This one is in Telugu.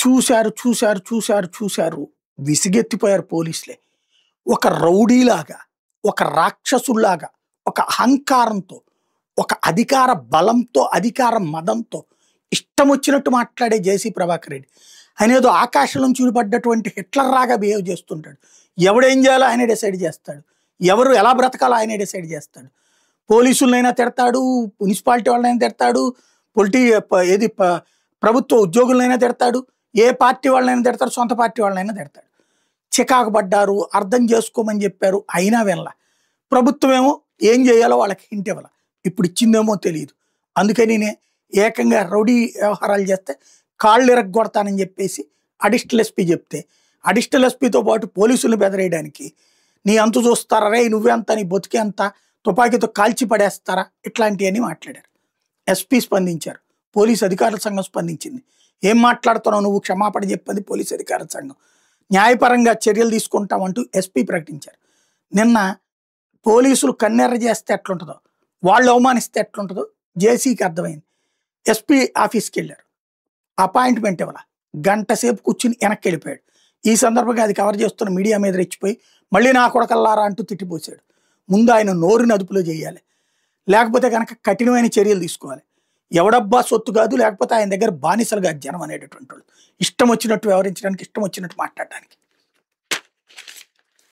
చూశారు, చూశారు, చూశారు, చూశారు. విసిగెత్తిపోయారు పోలీసులే. ఒక రౌడీలాగా, ఒక రాక్షసుల్లాగా, ఒక అహంకారంతో, ఒక అధికార బలంతో, అధికార మదంతో ఇష్టం వచ్చినట్టు మాట్లాడే జేసీ ప్రభాకర్ రెడ్డి. ఆయన ఏదో ఆకాశం నుంచి ఊడిపడ్డటువంటి హిట్లర్ లాగా బిహేవ్ చేస్తుంటాడు. ఎవడేం చేయాలో ఆయనే డిసైడ్ చేస్తాడు. ఎవరు ఎలా బ్రతకాలో ఆయనే డిసైడ్ చేస్తాడు. పోలీసులనైనా తిడతాడు, మున్సిపాలిటీ వాళ్ళనైనా తిడతాడు, ప్రభుత్వ ఉద్యోగులనైనా తిడతాడు, ఏ పార్టీ వాళ్ళనైనా తిడతాడు, సొంత పార్టీ వాళ్ళనైనా తిడతాడు. చికాకు పడ్డారు, అర్థం చేసుకోమని చెప్పారు, అయినా వినలా. ప్రభుత్వం ఏమో ఏం చేయాలో వాళ్ళకి హింట్ ఇవ్వాల. ఇప్పుడు ఇచ్చిందేమో తెలియదు. అందుకని ఏకంగా రౌడీ వ్యవహారాలు చేస్తే కాళ్ళు ఇరగొడతానని చెప్పేసి అడిషనల్ ఎస్పీ చెప్తే, అడిషనల్ ఎస్పీతో పాటు పోలీసులను బెదరేయడానికి నీ అంతు చూస్తారా, రే నువ్వెంత, నీ బతికే అంత, తుపాకీతో కాల్చి పడేస్తారా, ఇట్లాంటివన్నీ మాట్లాడారు. ఎస్పీ స్పందించారు, పోలీసు అధికారుల సంఘం స్పందించింది. ఏం మాట్లాడుతున్నావు నువ్వు, క్షమాపణ చెప్పది పోలీసు అధికారుల సంఘం, న్యాయపరంగా చర్యలు తీసుకుంటామంటూ ఎస్పీ ప్రకటించారు. నిన్న పోలీసులు కన్నెర్ర చేస్తే ఎట్లుంటుందో, వాళ్ళు అవమానిస్తే ఎట్లుంటుందో జేసీకి అర్థమైంది. ఎస్పీ ఆఫీస్కి వెళ్ళారు, అపాయింట్మెంట్ ఇవ్వాల, గంట సేపు కూర్చుని వెనక్కి వెళ్ళిపోయాడు. ఈ సందర్భంగా అది కవర్ చేస్తున్న మీడియా మీద రెచ్చిపోయి మళ్ళీ నా కొడకల్లారా అంటూ తిట్టిపోసాడు. ముందు ఆయన నోరుని అదుపులో చేయాలి, లేకపోతే కనుక కఠినమైన చర్యలు తీసుకోవాలి. ఎవడబ్బా సొత్తు కాదు, లేకపోతే ఆయన దగ్గర బానిసలుగా జనం అనేటటువంటి వాళ్ళు ఇష్టం వచ్చినట్టు వ్యవహరించడానికి, ఇష్టం వచ్చినట్టు మాట్లాడడానికి.